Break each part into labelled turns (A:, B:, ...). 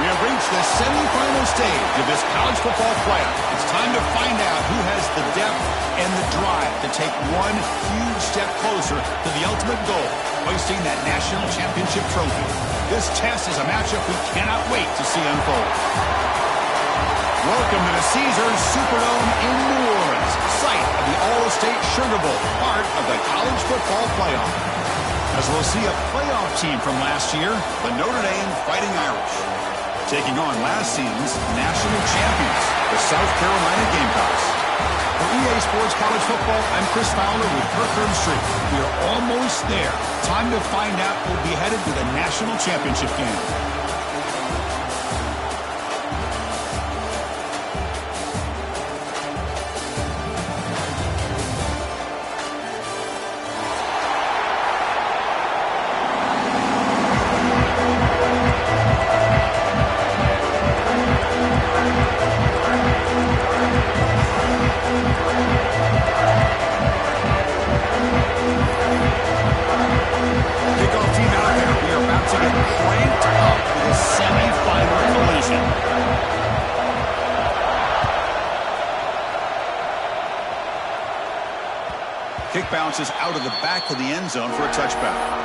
A: We have reached the semifinal stage of this college football playoff. It's time to find out who has the depth and the drive to take one huge step closer to the ultimate goal, hoisting that national championship trophy. This test is a matchup we cannot wait to see unfold. Welcome to the Caesars Superdome in New Orleans, site of the All-State Sugar Bowl, part of the college football playoff. As we'll see a playoff team from last year, the Notre Dame Fighting Irish, taking on last season's national champions, the South Carolina Gamecocks. For EA Sports College Football, I'm Chris Fowler with Kirk Herbstreit. We are almost there. Time to find out who'll be headed to the national championship game. Kick bounces out of the back of the end zone for a touchback.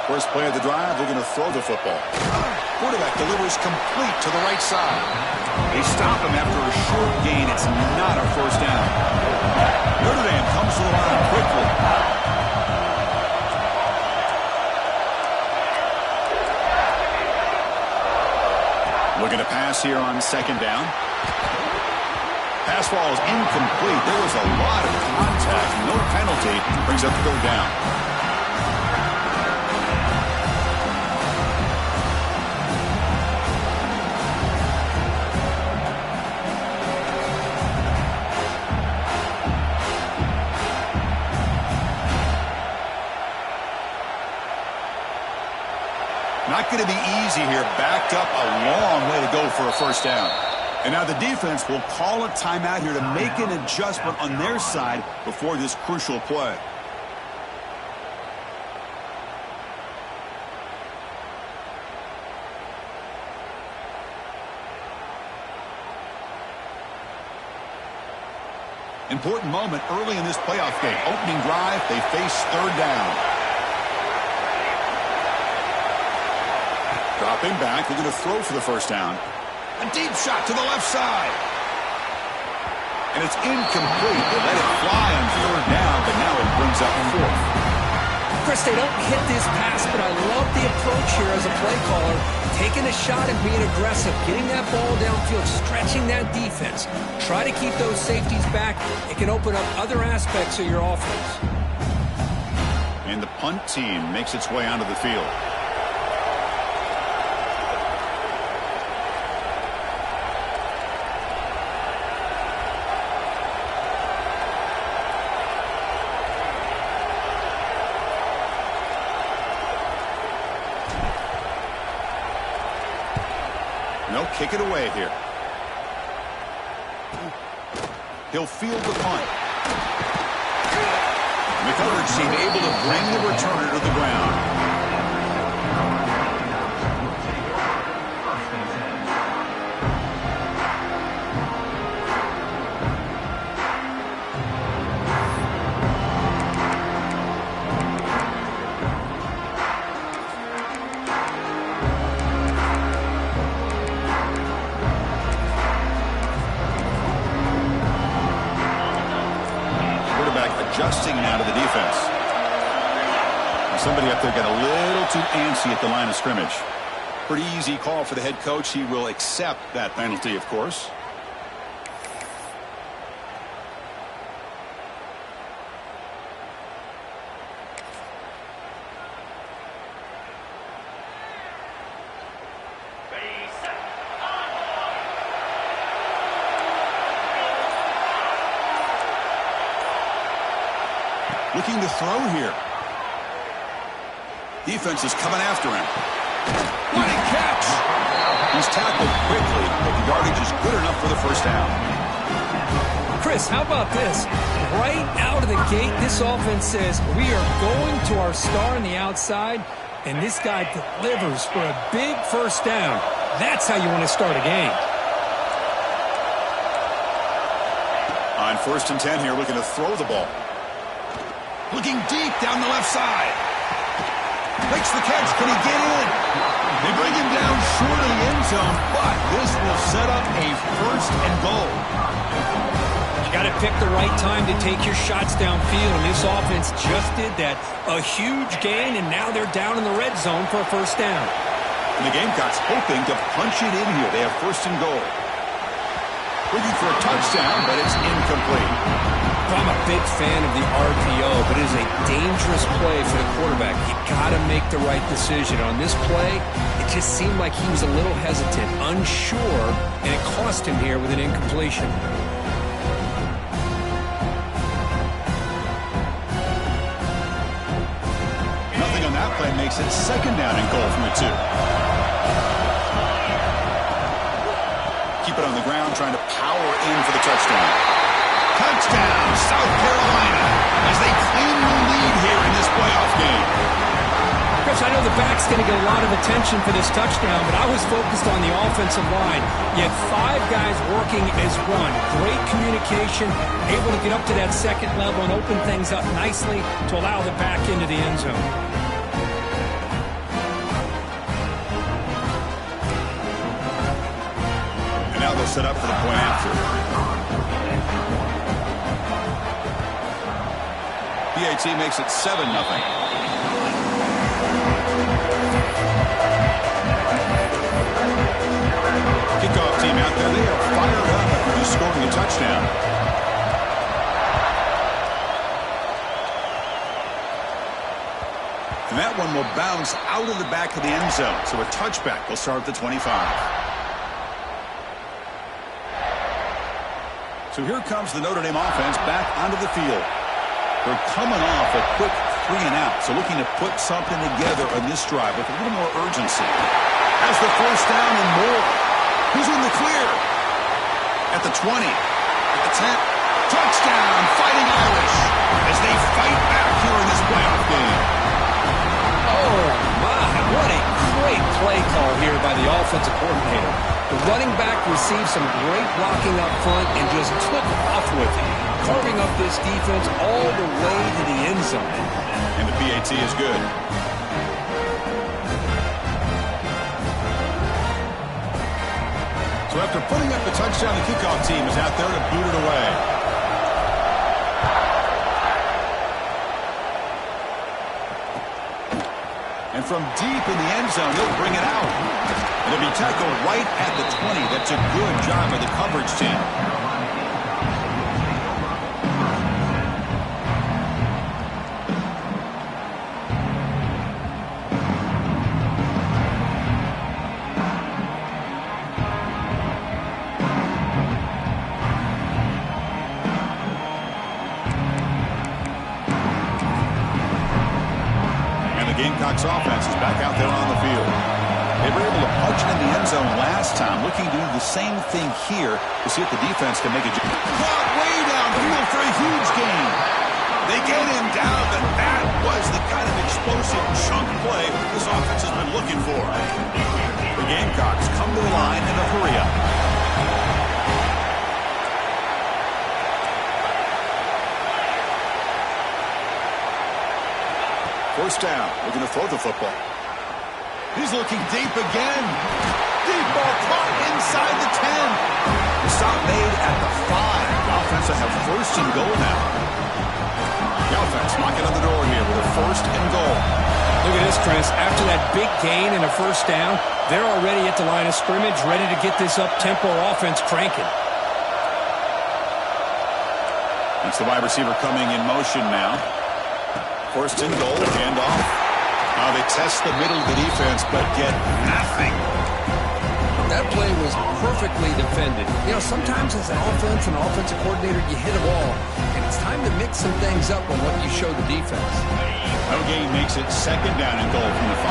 A: First play of the drive, they're going to throw the football. Quarterback delivers complete to the right side. They stop him after a short gain. It's not a first down. Notre Dame comes to the line quickly. Looking to pass here on second down. Pass ball is incomplete. There was a lot of contact. No penalty. Brings up third down. Not going to be easy here. Backed up a long way to go for a first down. And now the defense will call a timeout here to make an adjustment on their side before this crucial play. Important moment early in this playoff game. Opening drive, they face third down. Dropping back, they're going to throw for the first down. A deep shot to the left side. And it's incomplete. They let it fly on third down, but now it brings up fourth.
B: Chris, they don't hit this pass, but I love the approach here as a play caller. Taking a shot and being aggressive, getting that ball downfield, stretching that defense. Try to keep those safeties back. It can open up other aspects of your offense.
A: And the punt team makes its way onto the field. They'll kick it away here. He'll field the punt. And the coverage team able to bring the returner to the ground. somebody up there got a little too antsy at the line of scrimmage. Pretty easy call for the head coach. He will accept that penalty, of course. Looking to throw here. Defense is coming after him. What a catch! He's tackled quickly, but the yardage is good enough for the first down.
B: Chris, how about this? Right out of the gate, this offense says, we are going to our star on the outside, and this guy delivers for a big first down. That's how you want to start a game.
A: On 1st and 10 here, looking to throw the ball. Looking deep down the left side. Makes the catch. Can he get in? They bring him down short of the end zone, but this will set up a 1st and goal.
B: You got to pick the right time to take your shots downfield, and this offense just did that. A huge gain, and now they're down in the red zone for a first down.
A: And the Gamecocks hoping to punch it in here. They have 1st and goal. Looking for a touchdown, but it's incomplete.
B: I'm a big fan of the RPO, but it is a dangerous play for the quarterback. You got to make the right decision. On this play, it just seemed like he was a little hesitant, unsure, and it cost him here with an incompletion.
A: Nothing on that play makes it 2nd down and goal from the 2. Keep it on the ground, trying to power in for the touchdown. Touchdown, South Carolina, as they claim the lead here in this playoff game.
B: Chris, I know the back's going to get a lot of attention for this touchdown, but I was focused on the offensive line. You had 5 guys working as one. Great communication, able to get up to that 2nd level and open things up nicely to allow the back into the end zone.
A: And now they'll set up for the point after. PAT makes it 7-0. Kickoff team out there. They are fired up after just scoring a touchdown. And that one will bounce out of the back of the end zone. So a touchback will start at the 25. So here comes the Notre Dame offense back onto the field. They're coming off a quick 3 and out, so looking to put something together on this drive with a little more urgency. Has the 1st down and more. Who's in the clear? At the 20, at the 10. Touchdown, Fighting Irish, as they fight back here in this playoff game.
B: Oh, my, what a great play call here by the offensive coordinator. The running back received some great blocking up front and just took off with it, carving up this defense all the way to the end zone.
A: And the PAT is good. So after putting up the touchdown, the kickoff team is out there to boot it away. And from deep in the end zone, they'll bring it out. It'll be tackled right at the 20. That's a good job by the coverage team. Gamecocks offense is back out there on the field. They were able to punch it in the end zone last time, looking to do the same thing here to see if the defense can make a caught way downfield for a huge gain. They get him down, but that was the kind of explosive chunk play this offense has been looking for. The Gamecocks come to the line in a hurry-up. First down, looking to throw the football. He's looking deep again. Deep ball caught inside the 10. The stop made at the 5. The offense will have 1st and goal now. The offense knocking on the door here with a 1st and goal.
B: Look at this, Chris. After that big gain and a 1st down, they're already at the line of scrimmage, ready to get this up-tempo offense cranking.
A: It's the wide receiver coming in motion now. 1st and goal, handoff. Now they test the middle of the defense, but get nothing.
B: That play was perfectly defended. You know, sometimes as an offensive coordinator, you hit a ball, and it's time to mix some things up on what you show the defense.
A: No gain makes it 2nd down and goal from the 5.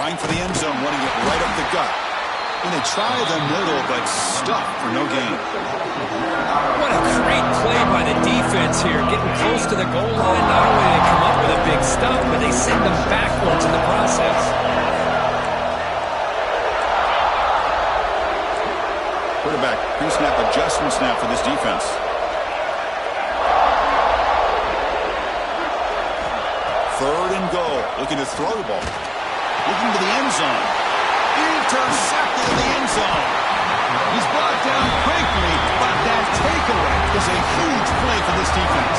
A: Trying for the end zone, wanting it right up the gut. And they try the middle, but stuck for no gain.
B: What a great play by the defense here, getting close to the goal line. Not only do they come up with a big stop, but they send them backwards in the process.
A: Quarterback pre-snap adjustment snap for this defense. Third and goal, looking to throw the ball. Looking to the end zone. Intercepted in the end zone. He's brought down quickly, but that takeaway is a huge play for this defense.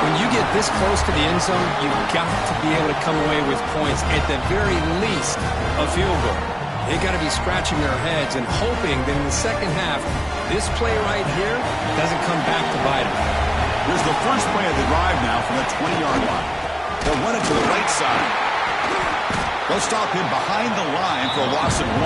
B: When you get this close to the end zone, you've got to be able to come away with points. At the very least, a field goal. They got to be scratching their heads and hoping that in the second half, this play right here doesn't come back to bite them.
A: Here's the first play of the drive now from the 20-yard line. They'll run it to the right side. They'll stop him behind the line for a loss of 1.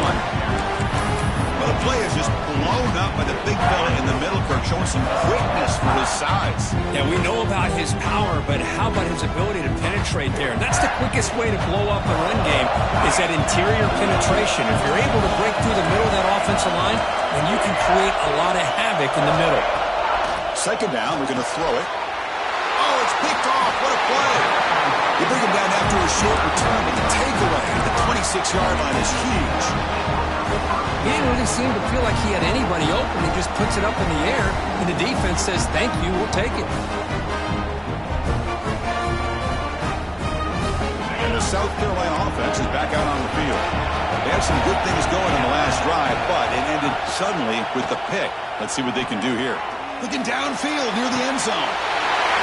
A: Well, the play is just blown up by the big fella in the middle, Kirk, showing some quickness for his size.
B: Yeah, we know about his power, but how about his ability to penetrate there? And that's the quickest way to blow up a run game, is that interior penetration. If you're able to break through the middle of that offensive line, then you can create a lot of havoc in the middle.
A: 2nd down, we're going to throw it. Oh, it's picked off. What a play. You bring him down after a short return, but the takeaway at the 26-yard line is huge.
B: He didn't really seem to feel like he had anybody open. He just puts it up in the air, and the defense says, thank you, we'll take it.
A: And the South Carolina offense is back out on the field. They had some good things going on the last drive, but it ended suddenly with the pick. Let's see what they can do here. Looking downfield near the end zone.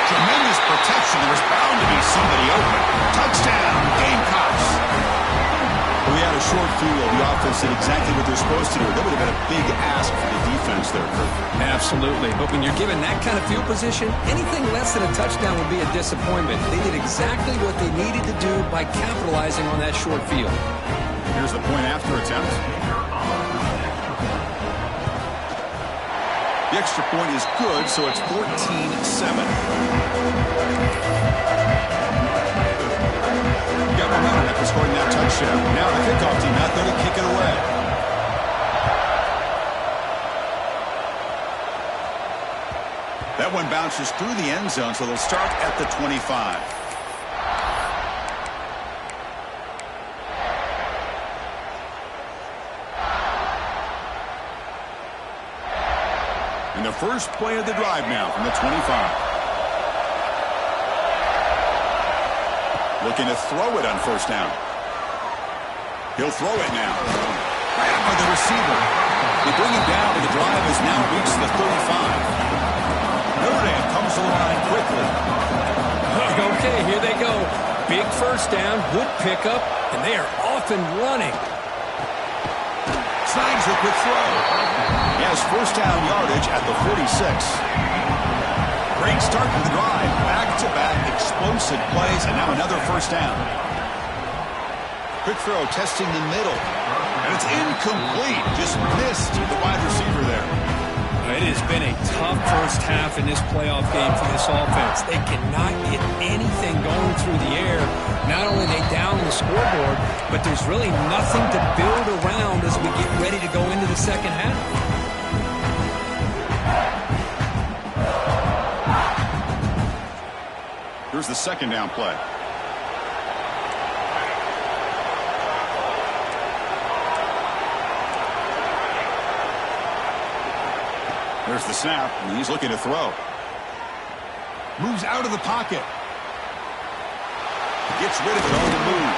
A: Tremendous protection. There was bound to be somebody open. Touchdown, Gamecocks. We had a short field. The offense did exactly what they're supposed to do. That would have been a big ask for the defense there, Kurt.
B: Absolutely. But when you're given that kind of field position, anything less than a touchdown would be a disappointment. They did exactly what they needed to do by capitalizing on that short field.
A: Here's the point after attempt. The extra point is good, so it's 14-7. Got momentum after scoring that touchdown. Now the kickoff team out there to kick it away. That one bounces through the end zone, so they'll start at the 25. And the first play of the drive now from the 25. Looking to throw it on 1st down. He'll throw it now. Grabbed by the receiver. They bring him down, but the drive has now reached the 35. Notre Dame comes to the line quickly.
B: Okay, here they go. Big 1st down, good pickup, and they are off and running.
A: Snags a quick throw. He has 1st down yardage at the 46. Great start to the drive. Back-to-back explosive plays, and now another 1st down. Quick throw, testing the middle. And it's incomplete. Just missed the wide receiver there.
B: It has been a tough first half in this playoff game for this offense. They cannot get anything going through the air. Not only are they down the scoreboard, but there's really nothing to build around as we get ready to go into the second half.
A: Here's the 2nd down play. There's the snap, and he's looking to throw. Moves out of the pocket. Gets rid of it on the move.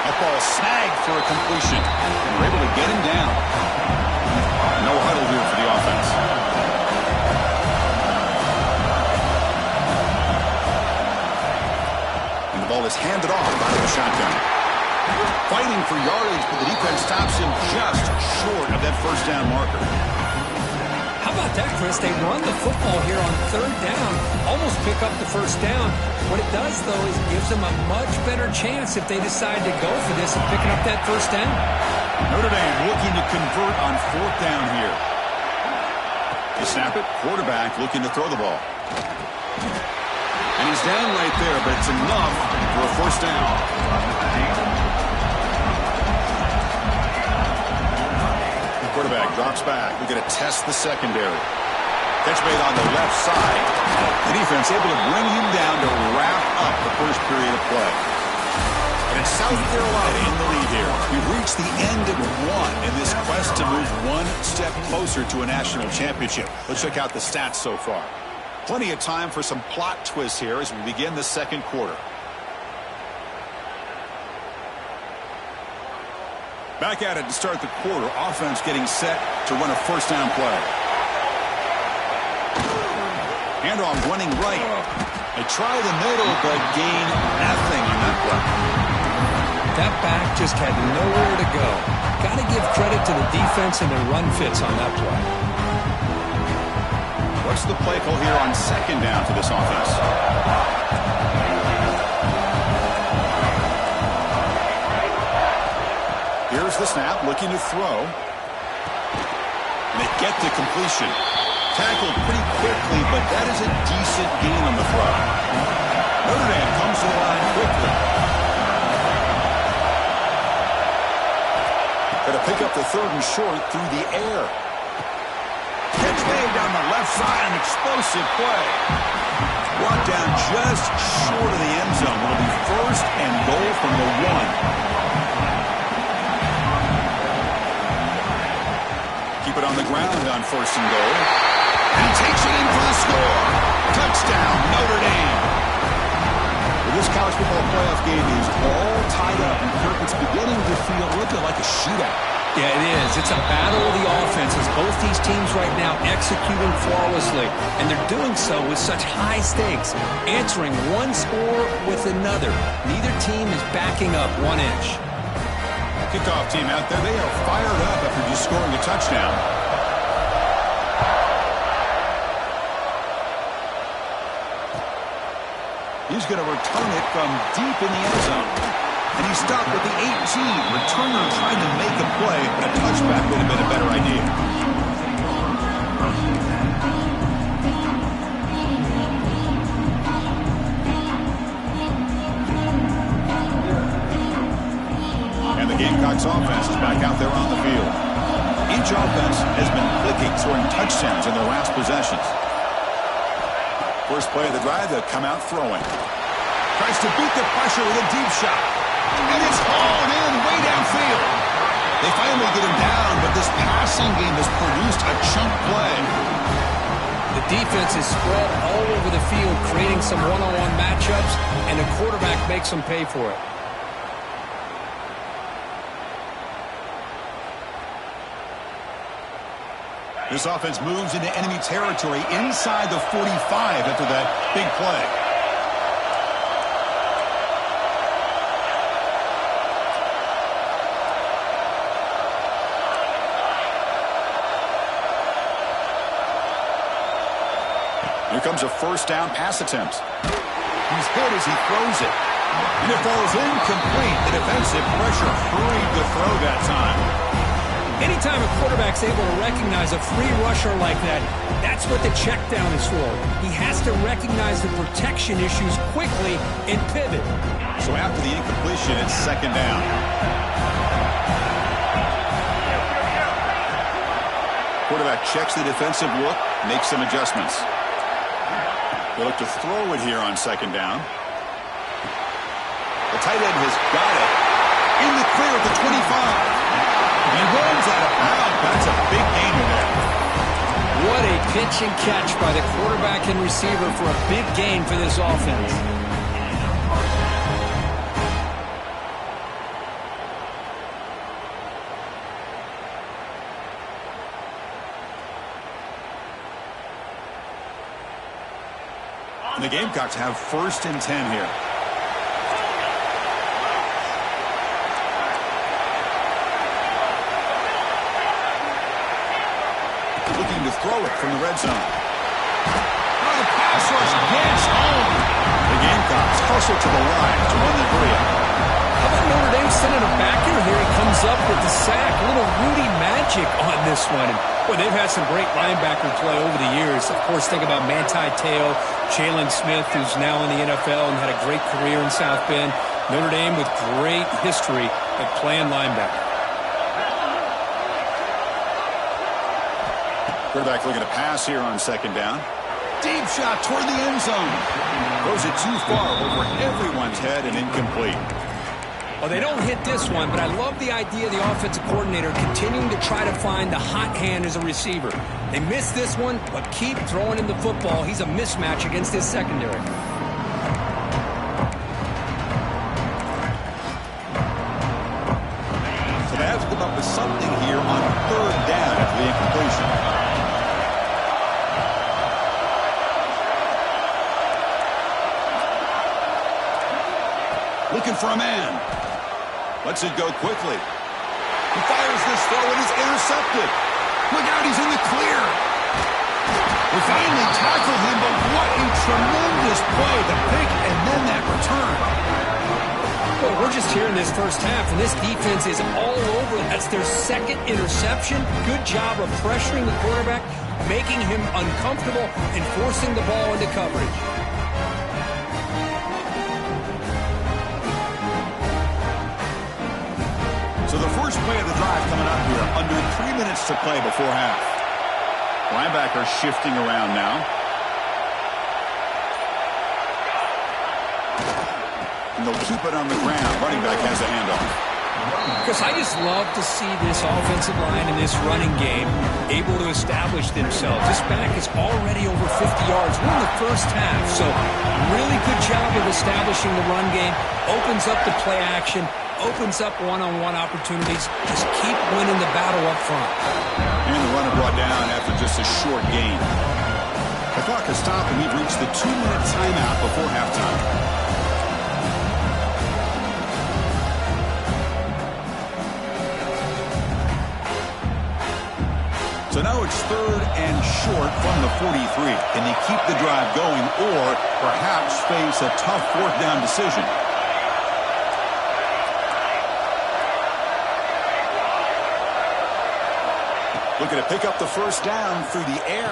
A: That ball snagged for a completion. And we're able to get him down. No huddle here for the offense. The ball is handed off out of the shotgun. Fighting for yardage, but the defense stops him just short of that first down marker.
B: How about that, Chris? They run the football here on third down, almost pick up the first down. What it does, though, is it gives them a much better chance if they decide to go for this and picking up that first down.
A: Notre Dame looking to convert on fourth down here. They snap it, quarterback looking to throw the ball. And he's down right there, but it's enough for a first down. The quarterback drops back. We're going to test the secondary. Catch made on the left side. The defense able to bring him down to wrap up the first period of play. And it's South Carolina in the lead here. We've reached the end of one in this quest to move one step closer to a national championship. Let's check out the stats so far. Plenty of time for some plot twists here as we begin the second quarter. Back at it to start the quarter. Offense getting set to run a first down play. Handoff running right. They try the middle, but gain nothing on that play.
B: That back just had nowhere to go. Got to give credit to the defense and their run fits on that play.
A: What's the play call here on second down for this offense? Here's the snap, looking to throw. And they get to completion. Tackled pretty quickly, but that is a decent gain on the throw. Notre Dame comes to the line quickly. Got to pick up the third and short through the air. Catch made down the left side, an explosive play. Brought down just short of the end zone. It'll be first and goal from the 1. Keep it on the ground on first and goal. And he takes it in for the score. Touchdown, Notre Dame. Well, this college football playoff game is all tied up, and Kirk, it's beginning to feel a little bit like a shootout.
B: Yeah, it is. It's a battle of the offenses. Both these teams right now executing flawlessly, and they're doing so with such high stakes, answering one score with another. Neither team is backing up 1 inch.
A: Kickoff team out there, they are fired up after just scoring a touchdown. He's going to return it from deep in the end zone. And he stopped at the 18. Returner trying to make a play, but a touchback would have been a better idea. And the Gamecocks offense is back out there on the field. Each offense has been clicking, scoring touchdowns in their last possessions. First play of the drive, they'll come out throwing. Tries to beat the pressure with a deep shot. And it's hauled in way downfield. They finally get him down, but this passing game has produced a chunk play.
B: The defense is spread all over the field, creating some one-on-one matchups, and the quarterback makes them pay for it.
A: This offense moves into enemy territory inside the 45 after that big play. Here comes a first down pass attempt. He's hit as he throws it. And it falls incomplete. The defensive pressure hurried the throw that time.
B: Anytime a quarterback's able to recognize a free rusher like that, that's what the check down is for. He has to recognize the protection issues quickly and pivot.
A: So after the incompletion, it's second down. Quarterback checks the defensive look, makes some adjustments. They look to throw it here on second down. The tight end has got it. In the clear at the 25. He runs out of bounds. That's a big gain there.
B: What a pitch and catch by the quarterback and receiver for a big gain for this offense.
A: And the Gamecocks have first and 10 here. to throw it from the red zone. Oh, the pass rush gets home. The Gamecocks hustle to the line to run the 3-out.
B: How about Notre Dame sending a backer here? He comes up with the sack. A little Rudy magic on this one. And, boy, they've had some great linebacker play over the years. Of course, think about Manti Te'o, Jalen Smith, who's now in the NFL and had a great career in South Bend. Notre Dame with great history at playing linebacker.
A: Quarterback looking to pass here on second down. Deep shot toward the end zone. Throws it too far over everyone's head and incomplete.
B: Well, they don't hit this one, but I love the idea of the offensive coordinator continuing to try to find the hot hand as a receiver. They missed this one, but keep throwing him the football. He's a mismatch against his secondary.
A: So they have to come up with something here on third down after the incompletion. Looking for a man. Lets it go quickly. He fires this throw and is intercepted. Look out, he's in the clear. We finally tackled him, but what a tremendous play. The pick and then that return.
B: Well, we're just here in this first half, and this defense is all over. That's their second interception. Good job of pressuring the quarterback, making him uncomfortable, and forcing the ball into coverage.
A: So the first play of the drive coming up here, under 3 minutes to play before half. Linebacker shifting around now. And they'll keep it on the ground. Running back has a handoff.
B: Because I just love to see this offensive line and this running game able to establish themselves. This back is already over 50 yards. We're in the first half, so really good job of establishing the run game. Opens up the play action. Opens up one-on-one opportunities. Just keep winning the battle up front.
A: And the runner brought down after just a short gain. The clock has stopped, and we've reached the 2-minute timeout before halftime. So now it's third and short from the 43. Can they keep the drive going or perhaps face a tough fourth down decision? Looking to pick up the first down through the air.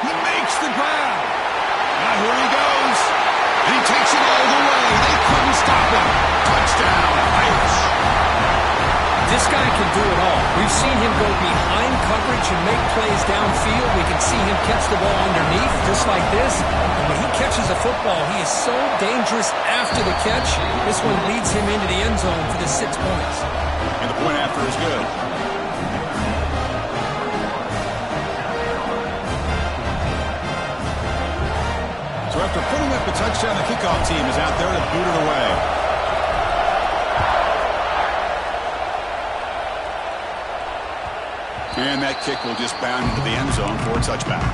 A: He makes the grab. Now here he goes. And he takes it all the way. They couldn't stop him. Touchdown, Irish.
B: This guy can do it all. We've seen him go behind coverage and make plays downfield. We can see him catch the ball underneath, just like this. And when he catches a football, he is so dangerous after the catch. This one leads him into the end zone for the 6 points.
A: And the point after is good. So after putting up a touchdown, the kickoff team is out there to boot it away. And that kick will just bound into the end zone for a touchback.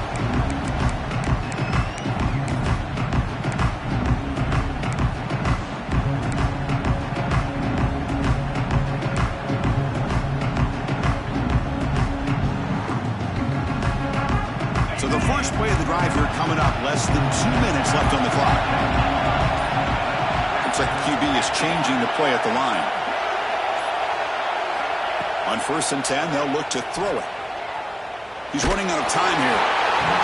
A: So the first play of the drive here coming up. Less than 2 minutes left on the clock. Looks like the QB is changing the play at the line. On 1st and 10, they'll look to throw it. He's running out of time here.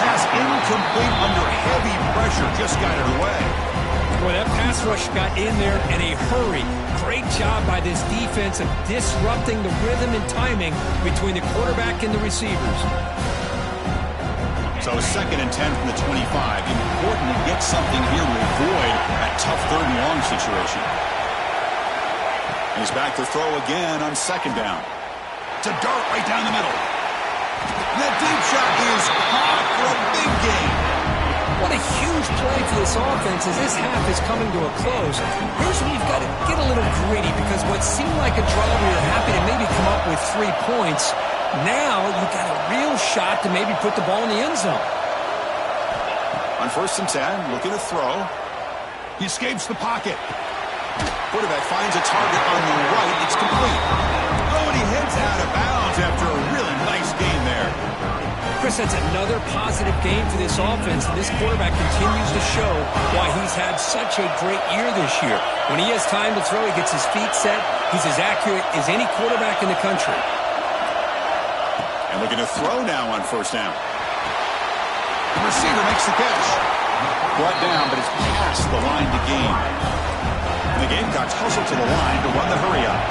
A: Pass incomplete under heavy pressure. Just got it away.
B: Boy, that pass rush got in there in a hurry. Great job by this defense of disrupting the rhythm and timing between the quarterback and the receivers.
A: So 2nd and 10 from the 25. Important to get something here to avoid that tough 3rd and long situation. He's back to throw again on 2nd down. It's a dart right down the middle. That deep shot is caught for a big gain.
B: What a huge play for this offense as this half is coming to a close. Here's where you've got to get a little gritty because what seemed like a draw where you're happy to maybe come up with 3 points, now you've got a real shot to maybe put the ball in the end zone.
A: On 1st and 10, looking to throw. He escapes the pocket. Quarterback finds a target on the right. It's complete. Oh, and he heads out of bounds after a really nice game there.
B: Chris, that's another positive game for this offense, and this quarterback continues to show why he's had such a great year this year. When he has time to throw, he gets his feet set. He's as accurate as any quarterback in the country.
A: And looking to throw now on first down. The receiver makes the catch. Brought down, but it's past the line to gain. And the Gamecocks hustle to the line to run the hurry up.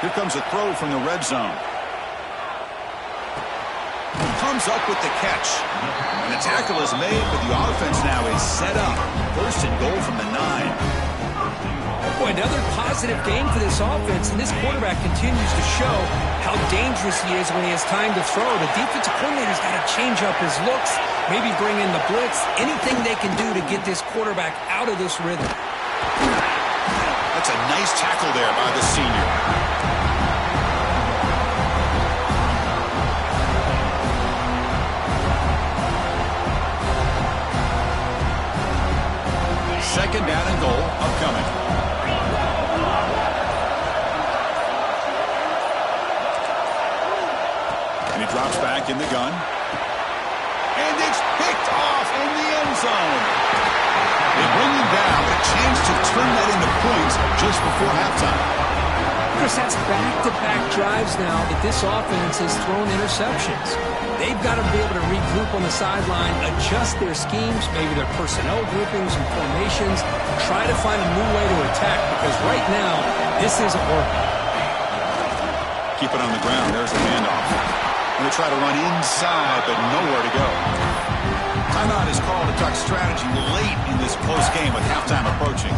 A: Here comes a throw from the red zone. Comes up with the catch. And the tackle is made, but the offense now is set up. First and goal from the 9.
B: Boy, another positive game for this offense, and this quarterback continues to show how dangerous he is when he has time to throw. The defensive coordinator's got to change up his looks, maybe bring in the blitz, anything they can do to get this quarterback out of this rhythm.
A: That's a nice tackle there by the senior. Second down and goal upcoming. And he drops back in the gun. And it's picked off in the end zone. They bring him down, but a chance to turn that into points just before halftime.
B: Chris, that's back-to-back drives now that this offense has thrown interceptions. They've got to be able to regroup on the sideline, adjust their schemes, maybe their personnel groupings and formations, try to find a new way to attack, because right now, this isn't working.
A: Keep it on the ground. There's the handoff. And they try to run inside, but nowhere to go. Timeout is called to talk strategy late in this close game with halftime approaching.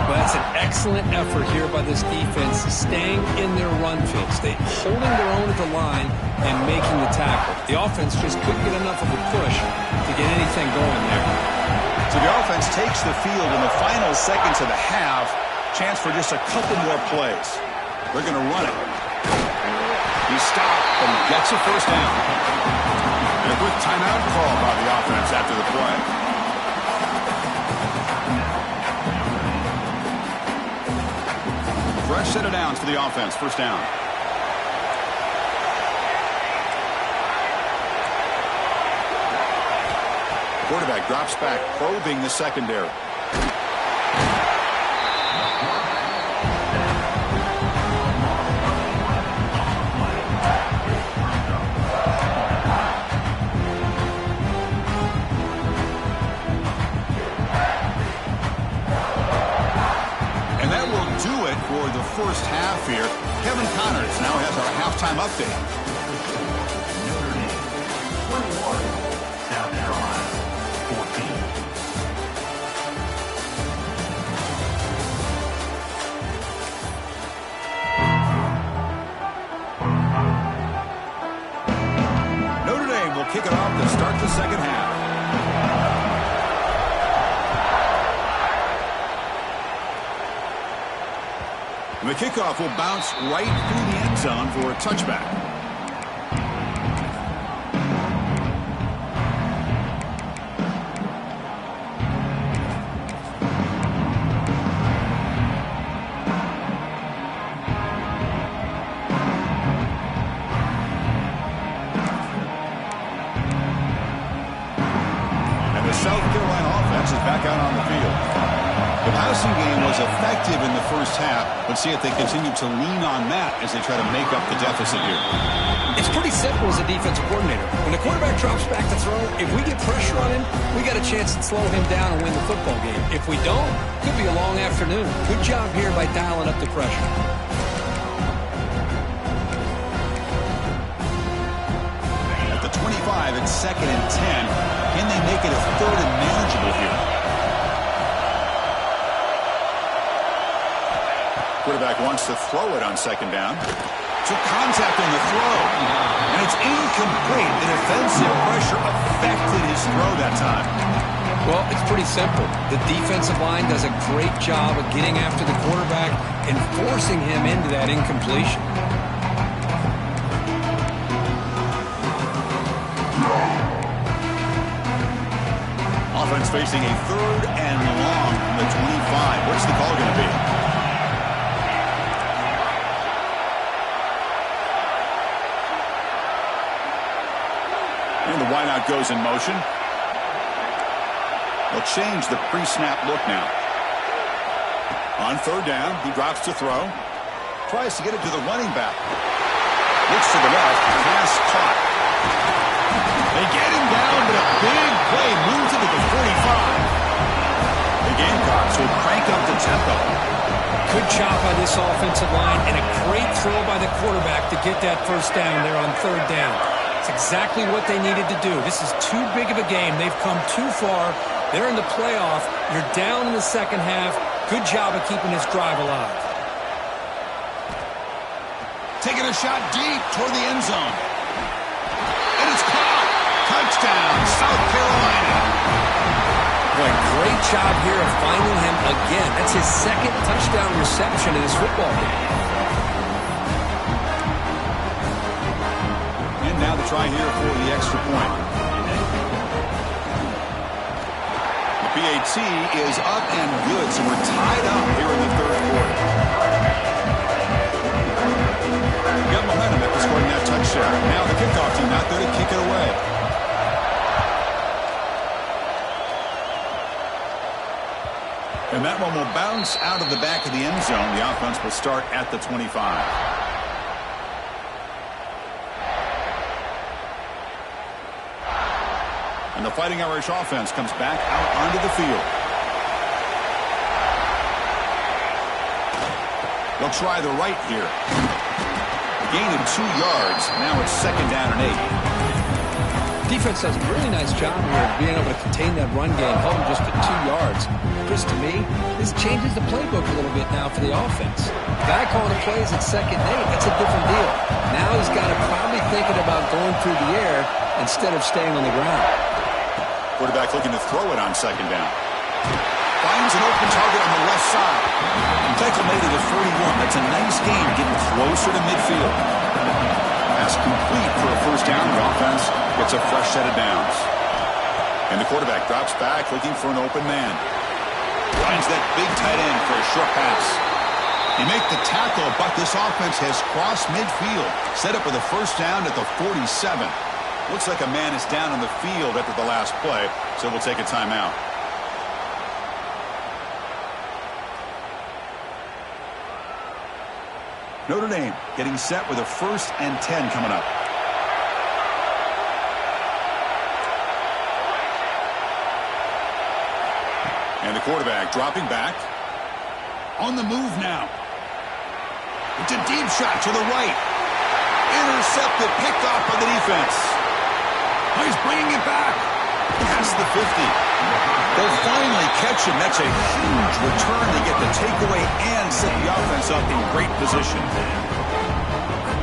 B: Well, that's an excellent effort here by this defense, staying in their run fits. They're holding their own at the line and making the tackle. The offense just couldn't get enough of a push to get anything going there.
A: So the offense takes the field in the final seconds of the half. Chance for just a couple more plays. They're going to run it. He stopped, but he gets a first down. And a quick timeout call by the offense after the play. Fresh set of downs for the offense. First down. Quarterback drops back, probing the secondary. For the first half here, Kevin Connors now has our halftime update.
C: Notre Dame 21, South Carolina
A: 14. Notre Dame will kick it off to start the second half. The kickoff will bounce right through the end zone for a touchback. And the South Carolina offense is back out on the field. The passing game was effective in the first half. Let's see if they continue to lean on that as they try to make up the deficit here.
B: It's pretty simple as a defensive coordinator. When the quarterback drops back to throw, if we get pressure on him, we got a chance to slow him down and win the football game. If we don't, could be a long afternoon. Good job here by dialing up the pressure.
A: At the 25, it's 2nd and 10. Can they make it a 3rd and manageable here? Quarterback wants to throw it on 2nd down. Took contact on the throw. And it's incomplete. The defensive pressure affected his throw that time.
B: Well, it's pretty simple. The defensive line does a great job of getting after the quarterback and forcing him into that incompletion.
A: offense facing a 3rd and long from the 25. What's the call going to be? And the wideout goes in motion. They'll change the pre-snap look now. On 3rd down, he drops to throw. Tries to get it to the running back. Looks to the left. Pass caught. They get him down, but a big play moves it to the 45. The Gamecocks will crank up the tempo.
B: Good job by this offensive line and a great throw by the quarterback to get that first down there on 3rd down. It's exactly what they needed to do. This is too big of a game. They've come too far. They're in the playoff. You're down in the second half. Good job of keeping this drive alive.
A: Taking a shot deep toward the end zone. And it's caught. Touchdown, South Carolina.
B: Boy, great job here of finding him again. That's his 2nd touchdown reception in this football game.
A: And now the try here for the extra point. The PAT is up and good, so we're tied up here in the 3rd quarter. Got momentum after scoring that touchdown. Now the kickoff team out there to kick it away. And that one will bounce out of the back of the end zone. The offense will start at the 25. And the Fighting Irish offense comes back out onto the field. They'll try the right here. Gain of 2 yards. Now it's 2nd down and 8.
B: Defense does a really nice job here of being able to contain that run game, held him just at 2 yards. Chris, to me, this changes the playbook a little bit now for the offense. The guy calling the plays at 2nd and 8, that's a different deal. Now he's got to probably thinking about going through the air instead of staying on the ground.
A: Quarterback looking to throw it on 2nd down. Finds an open target on the left side. Tackle made it at 41. That's a nice gain, getting closer to midfield. Pass complete for a first down. The offense gets a fresh set of downs. And the quarterback drops back looking for an open man. Finds that big tight end for a short pass. They make the tackle, but this offense has crossed midfield. Set up with a first down at the 47. Looks like a man is down on the field after the last play, so we'll take a timeout. Notre Dame getting set with a 1st and 10 coming up. And the quarterback dropping back. On the move now. It's a deep shot to the right. Intercepted, picked off by the defense. Oh, he's bringing it back. Past the 50. They'll finally catch him. That's a huge return to get the takeaway and set the offense up in great position.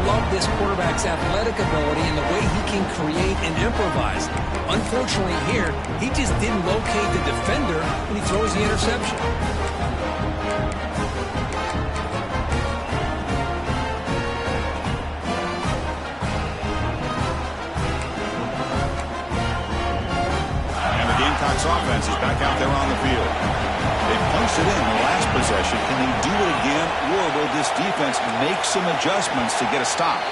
B: Love this quarterback's athletic ability and the way he can create and improvise. Unfortunately here, he just didn't locate the defender when he throws the interception.
A: Offense is back out there on the field. They punched it in the last possession. Can they do it again, or will this defense make some adjustments to get a stop?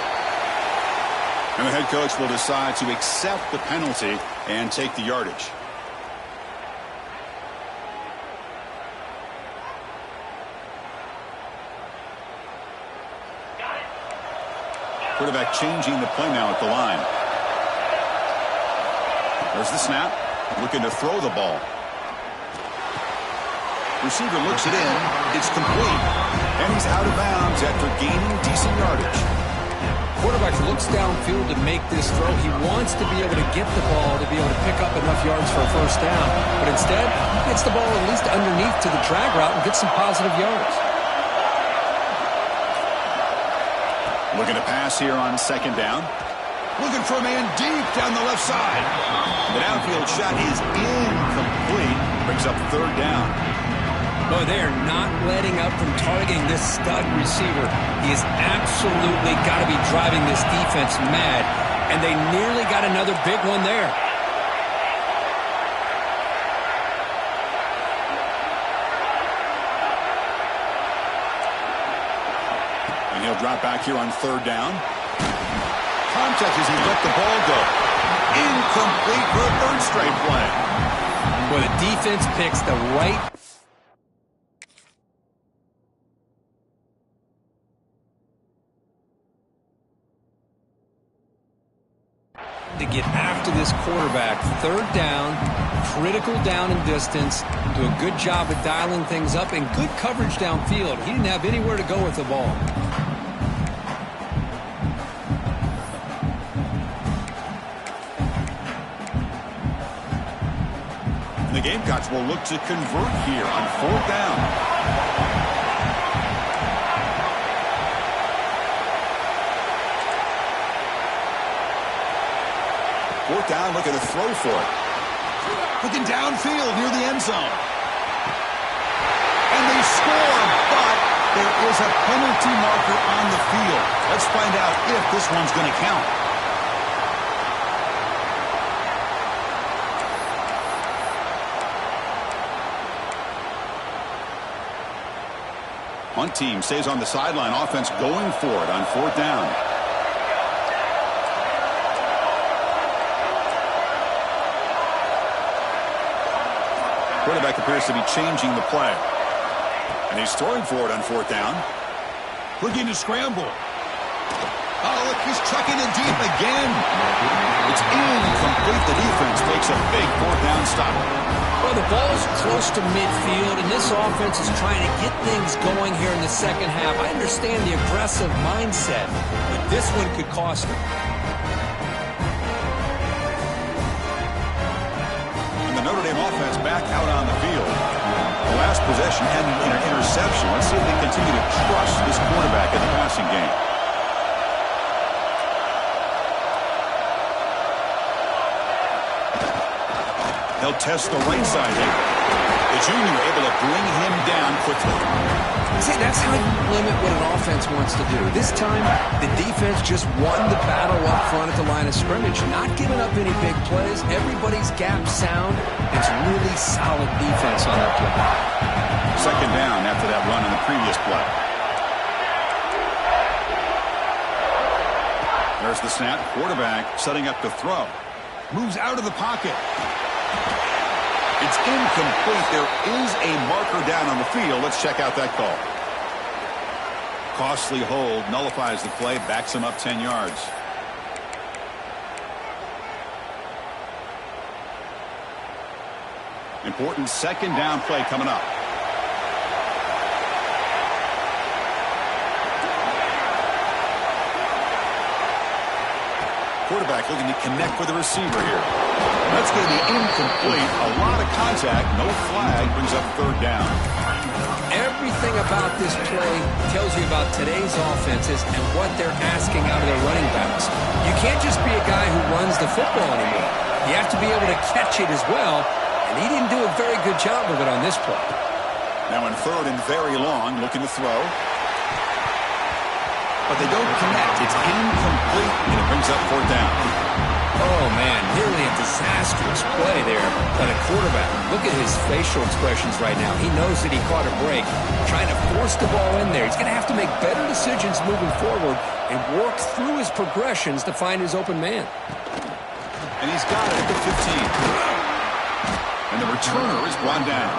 A: And the head coach will decide to accept the penalty and take the yardage. Quarterback changing the play now at the line. There's the snap. Looking to throw the ball. Receiver looks it in. It's complete. And he's out of bounds after gaining decent yardage.
B: Quarterback looks downfield to make this throw. He wants to be able to get the ball to be able to pick up enough yards for a first down. But instead, he gets the ball at least underneath to the drag route and gets some positive yards.
A: Looking to pass here on 2nd down. Looking for a man deep down the left side. The downfield shot is incomplete. Brings up 3rd down.
B: Boy, they are not letting up from targeting this stud receiver. He has absolutely got to be driving this defense mad. And they nearly got another big one there.
A: drop back here on third down. Contact as he let the ball go. Incomplete for a third straight play.
B: Well, the defense picks the right to get after this quarterback. Third down, critical down and distance. Do a good job of dialing things up and good coverage downfield. He didn't have anywhere to go with the ball.
A: The Gamecocks will look to convert here on fourth down. Fourth down, looking to throw for it. Looking downfield near the end zone. And they score, but there is a penalty marker on the field. Let's find out if this one's going to count. Punt team stays on the sideline. Offense going for it on fourth down. Quarterback appears to be changing the play. And he's throwing for it on fourth down. Looking to scramble. Oh, look, he's chucking it deep again. It's incomplete. The defense makes a big fourth down stop.
B: Well, the ball's close to midfield, and this offense is trying to get things going here in the second half. I understand the aggressive mindset, but this one could cost them.
A: And the Notre Dame offense back out on the field. The last possession ended in an interception. Let's see if they continue to trust this quarterback in the passing game. They'll test the right side here. The junior able to bring him down quickly.
B: See, that's how you limit what an offense wants to do. This time, the defense just won the battle up front at the line of scrimmage, not giving up any big plays. Everybody's gap sound. It's really solid defense on that play.
A: Second down after that run in the previous play. There's the snap. Quarterback setting up to throw. Moves out of the pocket. It's incomplete. There is a marker down on the field. Let's check out that call. Costly hold, nullifies the play, backs him up 10 yards. Important second down play coming up. Quarterback looking to connect with the receiver here. That's going to be incomplete. A lot of contact. No flag. Brings up third down.
B: Everything about this play tells you about today's offenses and what they're asking out of their running backs. You can't just be a guy who runs the football anymore. You have to be able to catch it as well, and he didn't do a very good job of it on this play.
A: Now in third and very long, looking to throw. But they don't connect. It's incomplete, and it brings up fourth down.
B: Oh, man, nearly a disastrous play there by the quarterback. Look at his facial expressions right now. He knows that he caught a break, trying to force the ball in there. He's going to have to make better decisions moving forward and work through his progressions to find his open man.
A: And he's got it at the 15. And the returner is brought down.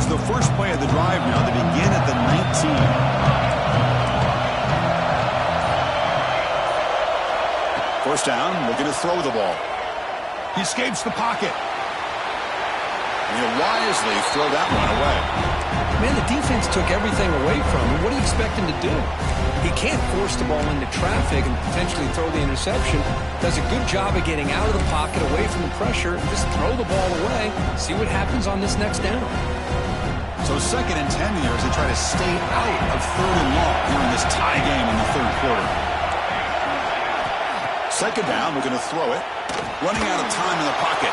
A: The first play of the drive now. They begin at the 19. First down, looking to throw the ball. He escapes the pocket. And he'll wisely throw that one away.
B: Man, the defense took everything away from him. What do you expect him to do? He can't force the ball into traffic and potentially throw the interception. Does a good job of getting out of the pocket, away from the pressure, and just throw the ball away. See what happens on this next down.
A: So second and 10 here as they try to stay out of third and long here in this tie game in the third quarter. Second down, we're going to throw it. Running out of time in the pocket.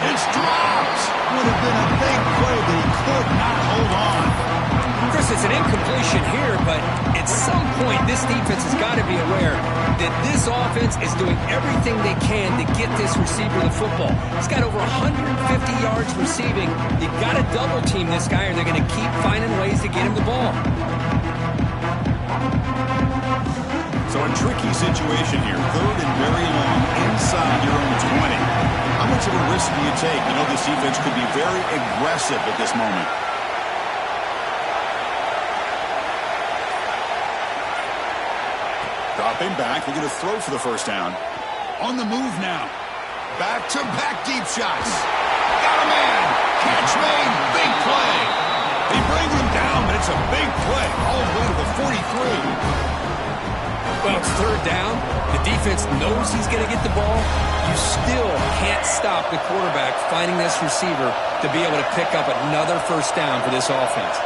A: It's dropped. Would have been a big play, but he could not hold on.
B: Chris, it's an incompletion here, but at some point, this defense has got to be aware that this offense is doing everything they can to get this receiver the football. He's got over 150 yards receiving. You've got to double team this guy, or they're going to keep finding ways to get him the ball.
A: So a tricky situation here. 3rd and very long inside your own 20. How much of a risk do you take? You know this defense could be very aggressive at this moment. Dropping back, looking to throw for the first down. On the move now. Back-to-back deep shots. Got a man. Catch made. Big play. They bring him down, but it's a big play. All the way to the 43.
B: Well, it's 3rd down. The defense knows he's going to get the ball. You still can't stop the quarterback finding this receiver to be able to pick up another first down for this offense.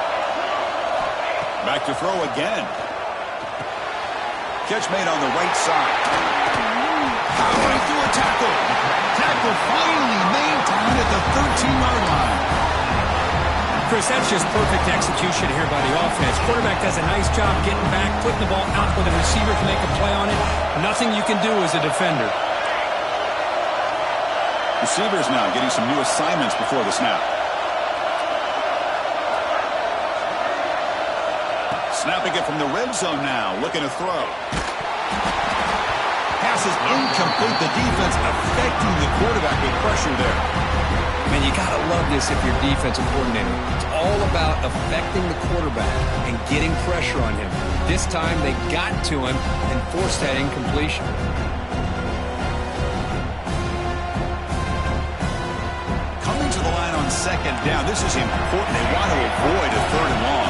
A: Back to throw again. Catch made on the right side. Powering through a tackle. Tackle finally maintained at the 13-yard line.
B: Chris, that's just perfect execution here by the offense. Quarterback does a nice job getting back, putting the ball out where the receiver can make a play on it. Nothing you can do as a defender.
A: Receivers now getting some new assignments before the snap. Snapping it from the red zone now, looking to throw. Pass is incomplete. The defense affecting the quarterback with pressure there.
B: Man, you got to love this if you're defensive coordinator. It's all about affecting the quarterback and getting pressure on him. This time they got to him and forced that incompletion.
A: Coming to the line on 2nd down. This is important. They want to avoid a 3rd and long.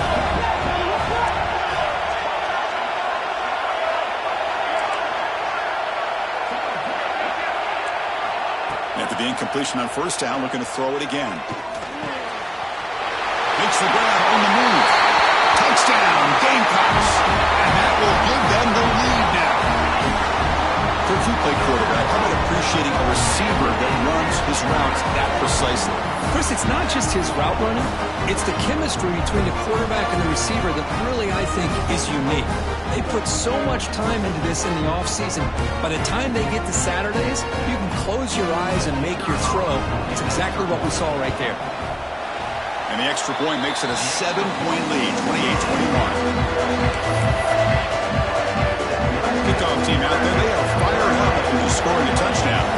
A: After the incompletion on 1st down, looking to throw it again. Makes the grab on the move. Touchdown, Gamecocks. And that will give them the lead now. Coach, you play quarterback. How about appreciating a receiver that runs his routes that precisely?
B: Chris, it's not just his route running. It's the chemistry between the quarterback and the receiver that really, I think, is unique. They put so much time into this in the offseason. By the time they get to Saturdays, you can close your eyes and make your throw. It's exactly what we saw right there.
A: And the extra point makes it a 7-point lead, 28-21. Kickoff team out there, they are fired up after scoring a touchdown.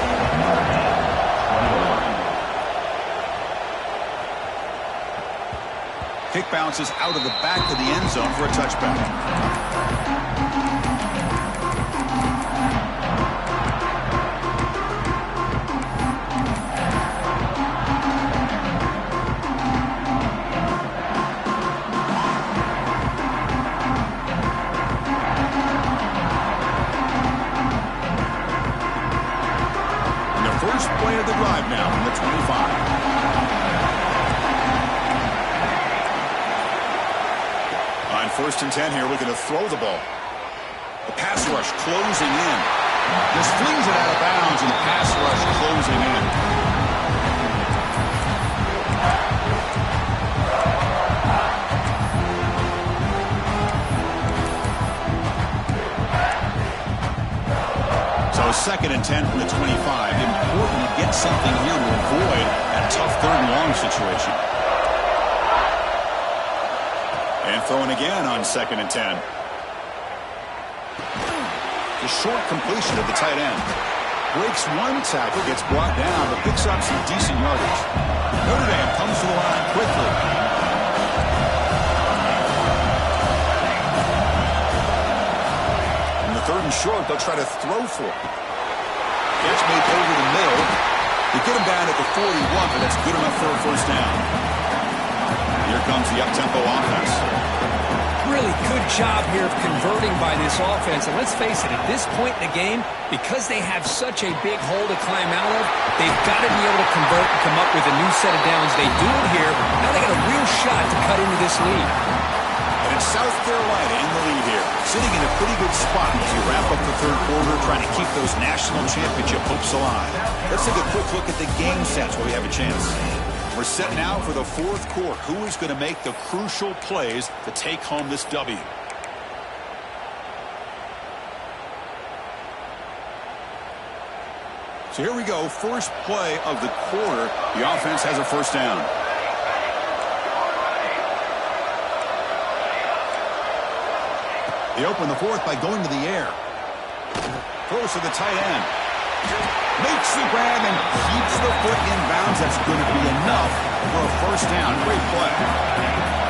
A: Kick bounces out of the back of the end zone for a touchback. Play of the drive now from the 25. On 1st and 10 here, looking to throw the ball. The pass rush closing in. Just flings it out of bounds, and the pass rush closing in. So 2nd and 10 from the 25. Important to get something here to avoid that tough 3rd and long situation. And throwing again on 2nd and 10. The short completion of the tight end. Breaks one tackle, gets brought down, but picks up some decent yardage. Notre Dame comes to the line quickly. In the 3rd and short, they'll try to throw for it. Catch made over the middle. They get him down at the 41, but that's good enough for a first down. Here comes the up-tempo offense.
B: Really good job here of converting by this offense. And let's face it, at this point in the game, because they have such a big hole to climb out of, they've got to be able to convert and come up with a new set of downs. They do it here. Now they got a real shot to cut into this lead.
A: And it's South Carolina in the lead here, sitting in a pretty good spot as you wrap up the 3rd quarter, trying to keep those national championship hopes alive. Let's take a quick look at the game stats while we have a chance. We're set now for the fourth quarter. Who is going to make the crucial plays to take home this W? So here we go. First play of the quarter. The offense has a first down. They open the fourth by going to the air. Throws to the tight end. Makes the grab and keeps the foot in bounds. That's going to be enough for a first down. Great play.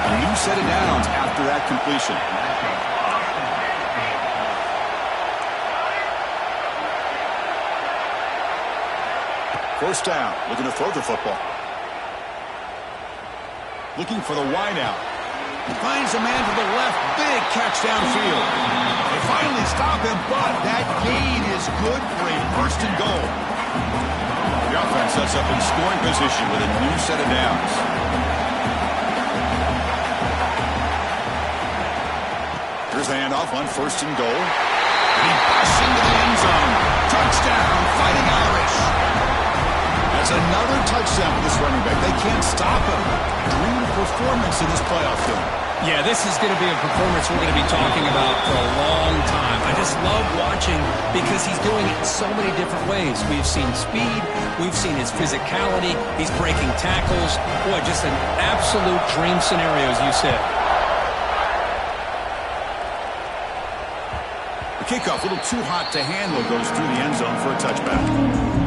A: A new set of downs after that completion. First down. Looking to throw the football. Looking for the wideout. Finds a man to the left. Big catch downfield. They finally stop him, but that gain is good for a first and goal. The offense sets up in scoring position with a new set of downs. Here's the handoff on first and goal. And he busts into the end zone. Touchdown, Fighting Irish. That's another touchdown for this running back. They can't stop him. Dream performance in this playoff game.
B: Yeah, this is going to be a performance we're going to be talking about for a long time. I just love watching because he's doing it in so many different ways. We've seen speed. We've seen his physicality. He's breaking tackles. Boy, just an absolute dream scenario, as you said.
A: The kickoff, a little too hot to handle, goes through the end zone for a touchback.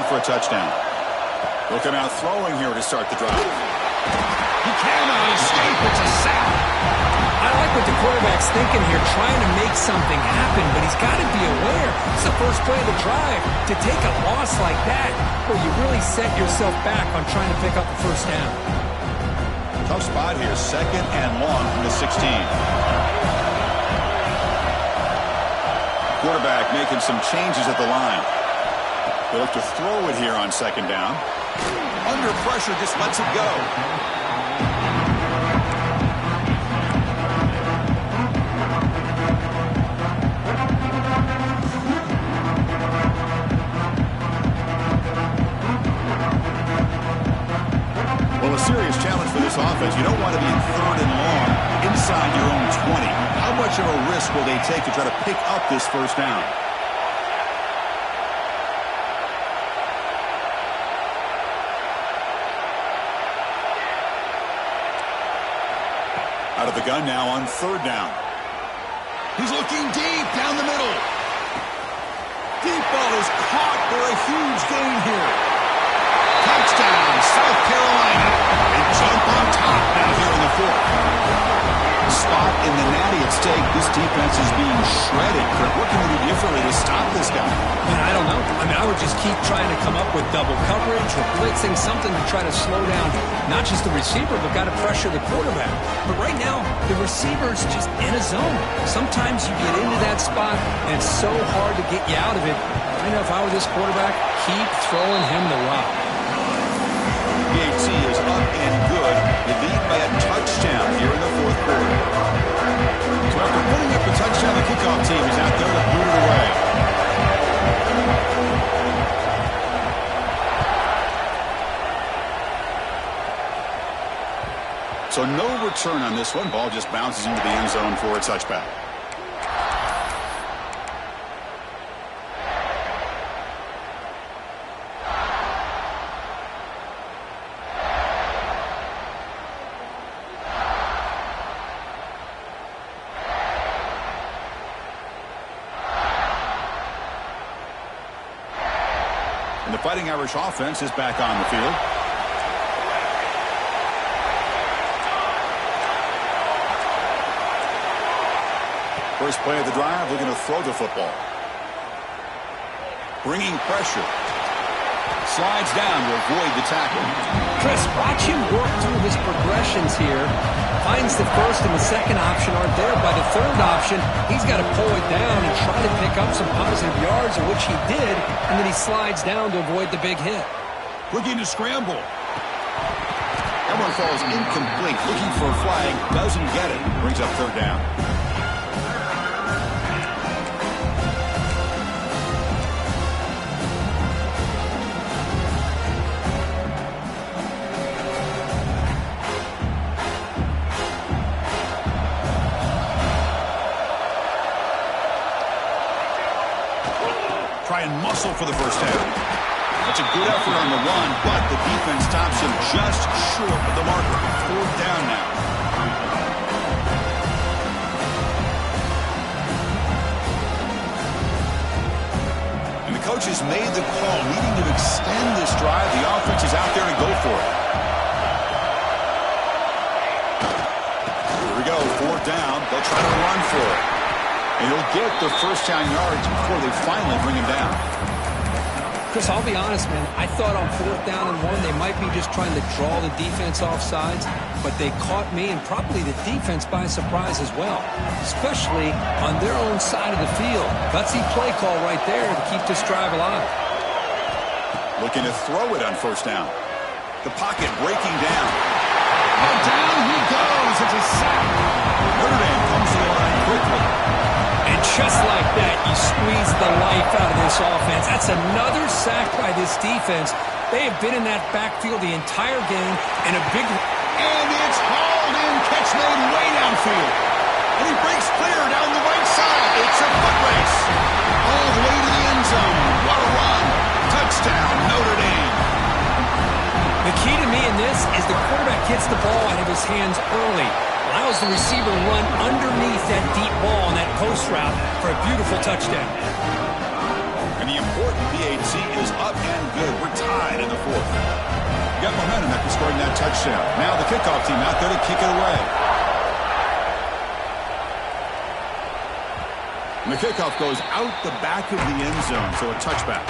A: For a touchdown. Looking out throwing here to start the drive. He cannot escape. It's a sack.
B: I like what the quarterback's thinking here, trying to make something happen, but he's got to be aware. It's the first play of the drive. To take a loss like that, where you really set yourself back on trying to pick up the first down.
A: Tough spot here. Second and long from the 16. Quarterback making some changes at the line. They look to throw it here on second down. Under pressure, just lets it go. Well, a serious challenge for this offense. You don't want to be in third and long inside your own 20. How much of a risk will they take to try to pick up this first down? Out of the gun now on third down. He's looking deep down the middle. Deep ball is caught for a huge gain here. Touchdown, South Carolina. They jump on top now here in the fourth. Spot in the natty at stake. This defense is being shredded. Kirk, what can we do differently to stop this guy?
B: Man, I don't know. I mean, I would just keep trying to come up with double coverage or blitzing, something to try to slow down not just the receiver, but got to pressure the quarterback. But right now, the receiver's just in a zone. Sometimes you get into that spot, and it's so hard to get you out of it. I know if I were this quarterback, keep throwing him the rock.
A: PAT is up and good. You lead by a touchdown here in the fourth quarter. So after putting up the touchdown, the kickoff team is out there to boot it away. So no return on this one. Ball just bounces into the end zone for a touchback. And the Fighting Irish offense is back on the field. First play of the drive, looking to throw the football. Bringing pressure. Slides down to avoid the tackle.
B: Chris, watch him work through his progressions here. Finds the first and the second option aren't there. By the third option, he's got to pull it down and try to pick up some positive yards, which he did, and then he slides down to avoid the big hit.
A: Looking to scramble. That one falls incomplete. Looking for a flag. Doesn't get it. Brings up third down. Try and muscle for the first down. That's a good effort on the run, but the defense stops him just short of the marker. Fourth down now. And the coach has made the call, needing to extend this drive. The offense is out there to go for it. Here we go, fourth down. They'll try to run for it. And he'll get the first down yards before they finally bring him down.
B: Chris, I'll be honest, man. I thought on fourth down and 1, they might be just trying to draw the defense off sides, but they caught me and probably the defense by surprise as well, especially on their own side of the field. Gutsy play call right there to keep this drive alive.
A: Looking to throw it on first down. The pocket breaking down. Oh, down he goes. It's a sack. Notre Dame comes to the line quickly.
B: And just like that, you squeeze the life out of this offense. That's another sack by this defense. They have been in that backfield the entire game, and a big...
A: And it's hauled in. Catch made way downfield. And he breaks clear down the right side. It's a foot race. All the way to the end zone. What a run. Touchdown, Notre Dame.
B: The key to me in this is the quarterback gets the ball out of his hands early. Allows the receiver to run underneath that deep ball on that post route for a beautiful touchdown.
A: And the important PAT is up and good. We're tied in the fourth. You got momentum after scoring that touchdown. Now the kickoff team out there to kick it away. And the kickoff goes out the back of the end zone, so a touchback.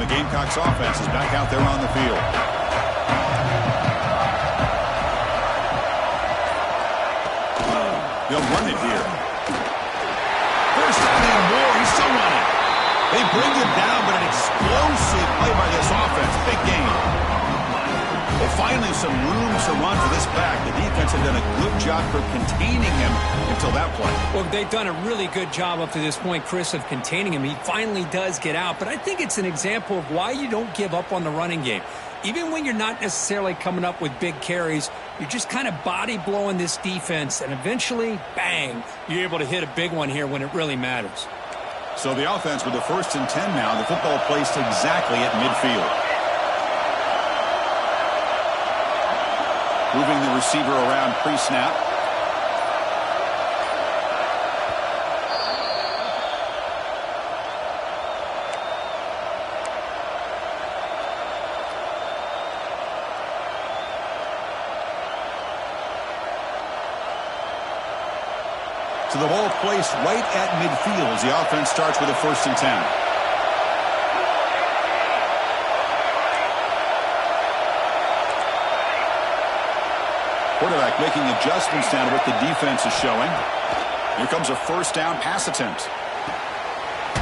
A: Gamecocks offense is back out there on the field. They'll run it here. First down and more. He's still running. They bring him down, but an explosive play by this offense. Big game. Well, finally some room to run for this back. The defense had done a good job for containing him until that play.
B: Well, they've done a really good job up to this point, Chris, of containing him. He finally does get out, but I think it's an example of why you don't give up on the running game. Even when you're not necessarily coming up with big carries, you're just kind of body blowing this defense, and eventually, bang, you're able to hit a big one here when it really matters.
A: So the offense with the 1st and 10 now, the football placed exactly at midfield. Moving the receiver around pre-snap. So the ball placed right at midfield as the offense starts with a 1st and 10. Quarterback making adjustments down to what the defense is showing. Here comes a 1st down pass attempt.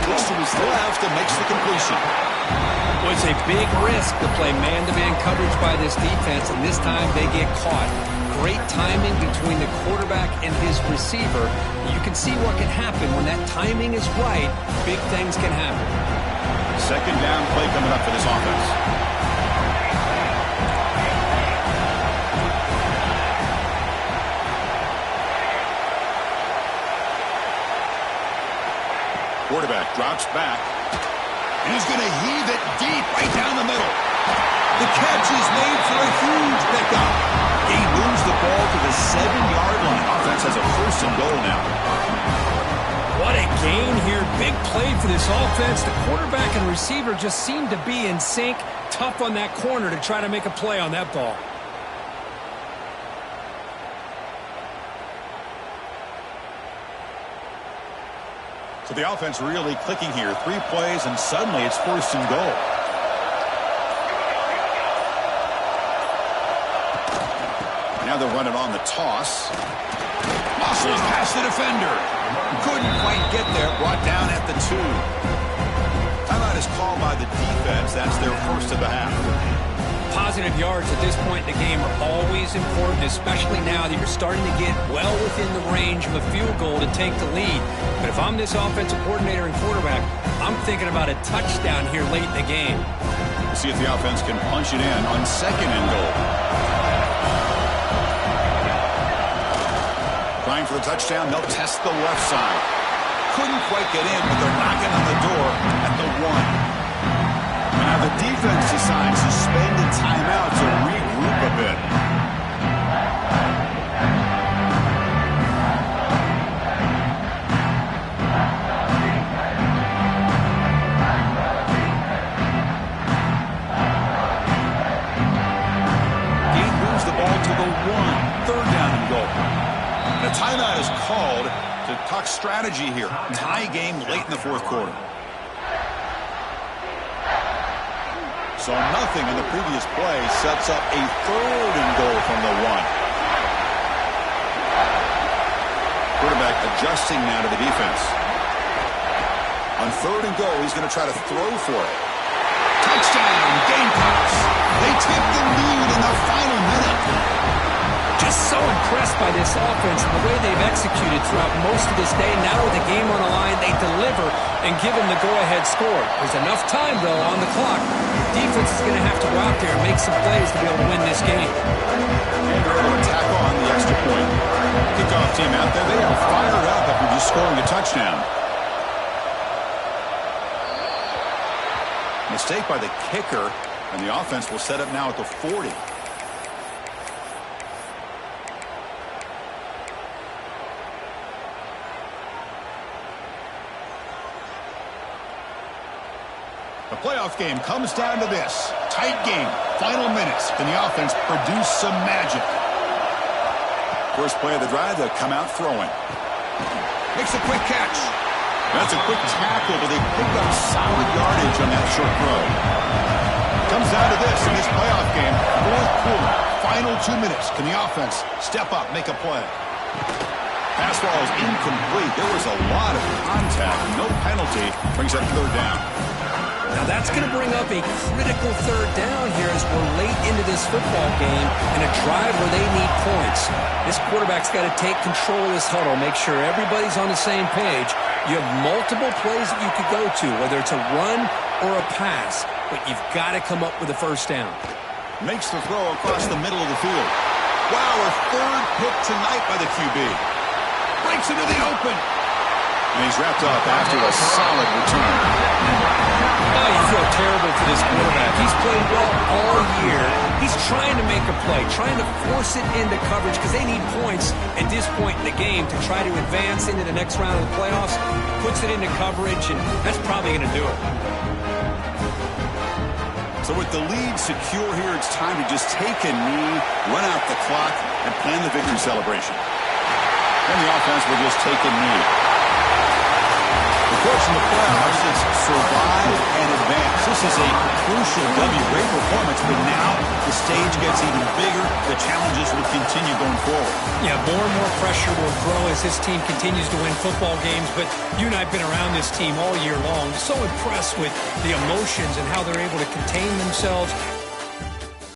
A: Looks to his left and makes the completion.
B: Well, it's a big risk to play man-to-man coverage by this defense, and this time they get caught. Great timing between the quarterback and his receiver. You can see what can happen when that timing is right. Big things can happen.
A: 2nd down play coming up for this offense. Quarterback drops back. And he's going to heave it deep right down the middle. The catch is made for a huge pickup. He moves the ball to the 7-yard line. Offense has a 1st and goal now.
B: What a gain here. Big play for this offense. The quarterback and receiver just seem to be in sync. Tough on that corner to try to make a play on that ball.
A: So the offense really clicking here. 3 plays, and suddenly it's 1st and goal. Now they'll run it on the toss. Muscles past the defender. Couldn't quite get there. Brought down at the 2. Timeout is called by the defense. That's their first of the half.
B: Positive yards at this point in the game are always important, especially now that you're starting to get well within the range of a field goal to take the lead. But if I'm this offensive coordinator and quarterback, I'm thinking about a touchdown here late in the game.
A: See if the offense can punch it in on 2nd and goal. Trying for the touchdown, they'll test the left side. Couldn't quite get in, but they're knocking on the door at the 1. Now the defense decides to spend a timeout to regroup a bit. Gain moves the ball to the 1. 3rd down and goal. The timeout is called to talk strategy here. Tie game late in the 4th quarter. So nothing in the previous play sets up a 3rd and goal from the 1. Quarterback adjusting now to the defense. On 3rd and goal, he's going to try to throw for it. Touchdown, Gamecocks. They take the lead in the final minute.
B: Just so impressed by this offense and the way they've executed throughout most of this day. Now with the game on the line, they deliver and give them the go-ahead score. There's enough time, though, on the clock. The defense is going to have to go out there and make some plays to be able to win this game.
A: And they're able to tack on the extra point. Kickoff team out there, they are fired up after just scoring a touchdown. Mistake by the kicker, and the offense will set up now at the 40. The playoff game comes down to this. Tight game. Final minutes. Can the offense produce some magic? First play of the drive, they'll come out throwing. Makes a quick catch. That's a quick tackle, but they pick up solid yardage on that short throw. Comes down to this in this playoff game. 4th quarter. Final 2 minutes. Can the offense step up, make a play? Pass ball is incomplete. There was a lot of contact. No penalty. Brings up 3rd down.
B: Now that's going to bring up a critical 3rd down here as we're late into this football game in a drive where they need points. This quarterback's got to take control of this huddle, make sure everybody's on the same page. You have multiple plays that you could go to, whether it's a run or a pass, but you've got to come up with a 1st down.
A: Makes the throw across the middle of the field. Wow, a 3rd pick tonight by the QB. Breaks into the open. And he's wrapped up after a solid return.
B: Oh, you feel terrible for this quarterback. He's played well all year. He's trying to make a play, trying to force it into coverage because they need points at this point in the game to try to advance into the next round of the playoffs. Puts it into coverage, and that's probably going to do it.
A: So with the lead secure here, it's time to just take a knee, run out the clock, and plan the victory celebration. Then the offense will just take a knee. The coach in the playoffs is survive and advance. This is a crucial W. Great performance, but now the stage gets even bigger. The challenges will continue going forward.
B: Yeah, more and more pressure will grow as this team continues to win football games, but you and I have been around this team all year long. So impressed with the emotions and how they're able to contain themselves,